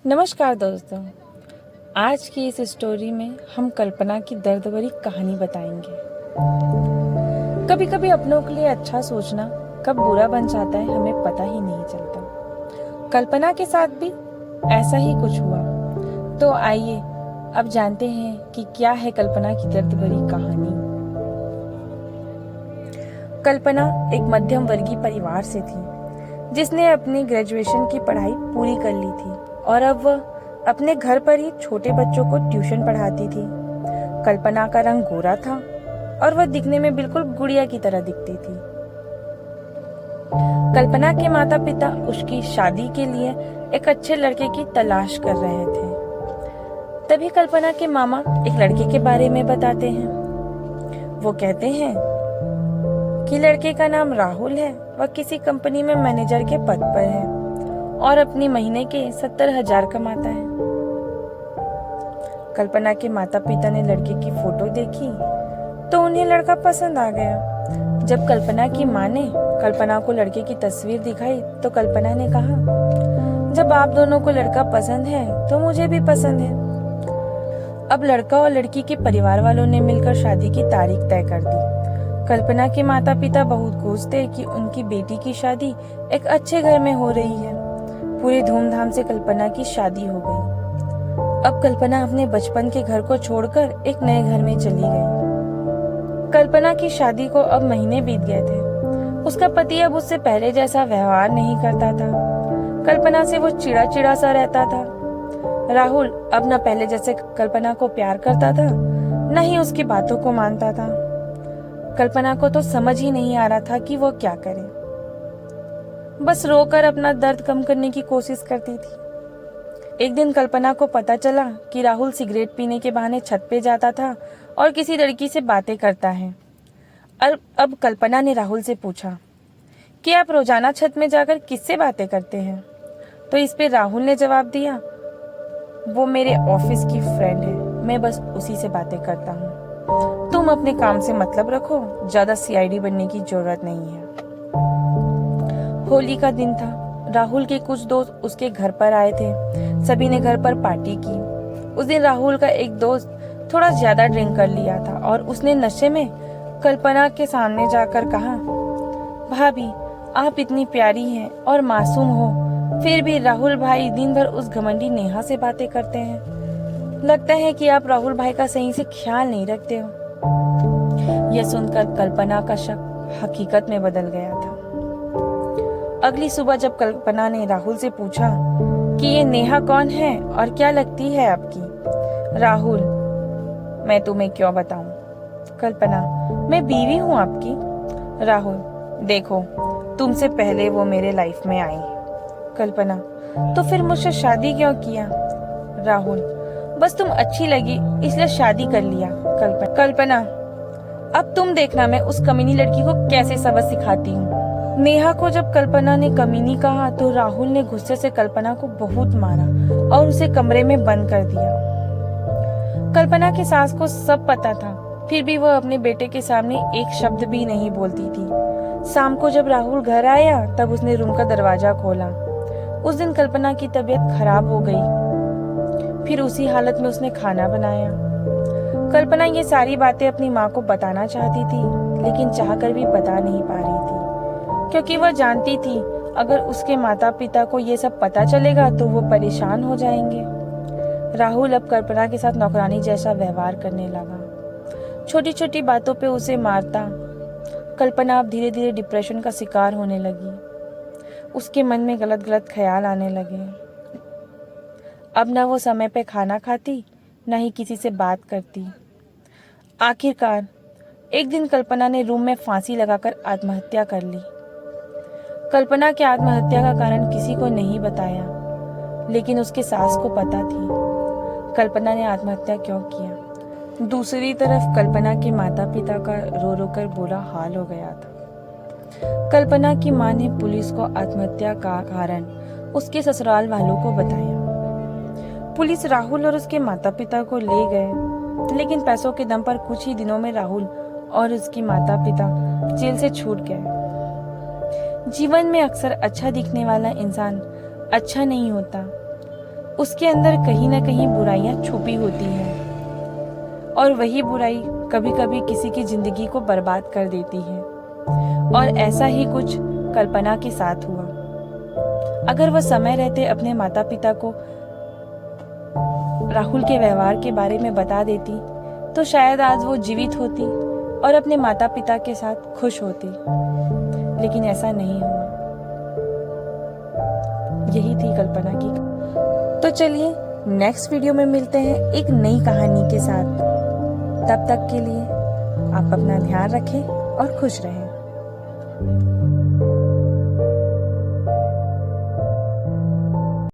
नमस्कार दोस्तों। आज की इस स्टोरी में हम कल्पना की दर्द भरी कहानी बताएंगे। कभी कभी अपनों के लिए अच्छा सोचना कब बुरा बन जाता है हमें पता ही नहीं चलता। कल्पना के साथ भी ऐसा ही कुछ हुआ। तो आइए अब जानते हैं कि क्या है कल्पना की दर्द भरी कहानी। कल्पना एक मध्यम वर्गीय परिवार से थी जिसने अपनी ग्रेजुएशन की पढ़ाई पूरी कर ली थी और अब वह अपने घर पर ही छोटे बच्चों को ट्यूशन पढ़ाती थी। कल्पना का रंग गोरा था और वह दिखने में बिल्कुल गुड़िया की तरह दिखती थी। कल्पना के माता पिता उसकी शादी के लिए एक अच्छे लड़के की तलाश कर रहे थे। तभी कल्पना के मामा एक लड़के के बारे में बताते हैं। वो कहते हैं कि लड़के का नाम राहुल है, वह किसी कंपनी में मैनेजर के पद पर है और अपनी महीने के 70,000 कमाता है। कल्पना के माता पिता ने लड़के की फोटो देखी तो उन्हें लड़का पसंद आ गया। जब कल्पना की माँ ने कल्पना को लड़के की तस्वीर दिखाई तो कल्पना ने कहा, जब आप दोनों को लड़का पसंद है तो मुझे भी पसंद है। अब लड़का और लड़की के परिवार वालों ने मिलकर शादी की तारीख तय कर दी। कल्पना के माता पिता बहुत खुश थे कि उनकी बेटी की शादी एक अच्छे घर में हो रही है। पूरे धूमधाम से कल्पना की शादी हो गई। अब कल्पना अपने बचपन के घर को छोड़कर एक नए घर में चली गई। कल्पना की शादी को अब महीने बीत गए थे। उसका पति अब उससे पहले जैसा व्यवहार नहीं करता था। कल्पना से वो चिड़ा चिड़ा सा रहता था। राहुल अब न पहले जैसे कल्पना को प्यार करता था न ही उसकी बातों को मानता था। कल्पना को तो समझ ही नहीं आ रहा था कि वो क्या करे। बस रोकर अपना दर्द कम करने की कोशिश करती थी। एक दिन कल्पना को पता चला कि राहुल सिगरेट पीने के बहाने छत पे जाता था और किसी लड़की से बातें करता है। अब कल्पना ने राहुल से पूछा कि आप रोजाना छत में जाकर किससे बातें करते हैं? तो इस पे राहुल ने जवाब दिया, वो मेरे ऑफिस की फ्रेंड है, मैं बस उसी से बातें करता हूँ। तुम अपने काम से मतलब रखो, ज्यादा सीआईडी बनने की जरूरत नहीं है। होली का दिन था। राहुल के कुछ दोस्त उसके घर पर आए थे। सभी ने घर पर पार्टी की। उस दिन राहुल का एक दोस्त थोड़ा ज्यादा ड्रिंक कर लिया था और उसने नशे में कल्पना के सामने जाकर कहा, भाभी आप इतनी प्यारी हैं और मासूम हो, फिर भी राहुल भाई दिन भर उस घमंडी नेहा से बातें करते हैं। लगता है कि आप राहुल भाई का सही से ख्याल नहीं रखते हो। यह सुनकर कल्पना का शक हकीकत में बदल गया था। अगली सुबह जब कल्पना ने राहुल से पूछा कि ये नेहा कौन है और क्या लगती है आपकी? राहुल, मैं तुम्हें क्यों बताऊं? कल्पना, मैं बीवी हूं आपकी। राहुल, देखो तुमसे पहले वो मेरे लाइफ में आई। कल्पना, तो फिर मुझसे शादी क्यों किया? राहुल, बस तुम अच्छी लगी इसलिए शादी कर लिया। कल्पना, अब तुम देखना मैं उस कमीनी लड़की को कैसे सबक सिखाती हूँ। नेहा को जब कल्पना ने कमीनी कहा तो राहुल ने गुस्से से कल्पना को बहुत मारा और उसे कमरे में बंद कर दिया। कल्पना की सास को सब पता था, फिर भी वह अपने बेटे के सामने एक शब्द भी नहीं बोलती थी। शाम को जब राहुल घर आया तब उसने रूम का दरवाजा खोला। उस दिन कल्पना की तबीयत खराब हो गई। फिर उसी हालत में उसने खाना बनाया। कल्पना ये सारी बातें अपनी माँ को बताना चाहती थी, लेकिन चाहकर भी बता नहीं पा रही थी, क्योंकि वह जानती थी अगर उसके माता पिता को ये सब पता चलेगा तो वो परेशान हो जाएंगे। राहुल अब कल्पना के साथ नौकरानी जैसा व्यवहार करने लगा। छोटी छोटी बातों पे उसे मारता। कल्पना अब धीरे धीरे डिप्रेशन का शिकार होने लगी। उसके मन में गलत गलत ख्याल आने लगे। अब न वो समय पे खाना खाती न ही किसी से बात करती। आखिरकार एक दिन कल्पना ने रूम में फांसी लगाकर आत्महत्या कर ली। कल्पना के आत्महत्या का कारण किसी को नहीं बताया, लेकिन उसके सास को पता थी कल्पना ने आत्महत्या क्यों किया। दूसरी तरफ कल्पना के माता पिता का रो रो कर बुरा हाल हो गया था। कल्पना की मां ने पुलिस को आत्महत्या का कारण उसके ससुराल वालों को बताया। पुलिस राहुल और उसके माता पिता को ले गए, लेकिन पैसों के दम पर कुछ ही दिनों में राहुल और उसकी माता पिता जेल से छूट गए। जीवन में अक्सर अच्छा दिखने वाला इंसान अच्छा नहीं होता। उसके अंदर कहीं ना कहीं बुराइयां छुपी होती हैं और वही बुराई कभी कभी किसी की जिंदगी को बर्बाद कर देती है। और ऐसा ही कुछ कल्पना के साथ हुआ। अगर वह समय रहते अपने माता पिता को राहुल के व्यवहार के बारे में बता देती तो शायद आज वो जीवित होती और अपने माता पिता के साथ खुश होती, लेकिन ऐसा नहीं हुआ। यही थी कल्पना की। तो चलिए नेक्स्ट वीडियो में मिलते हैं एक नई कहानी के साथ। तब तक के लिए आप अपना ध्यान रखें और खुश रहें।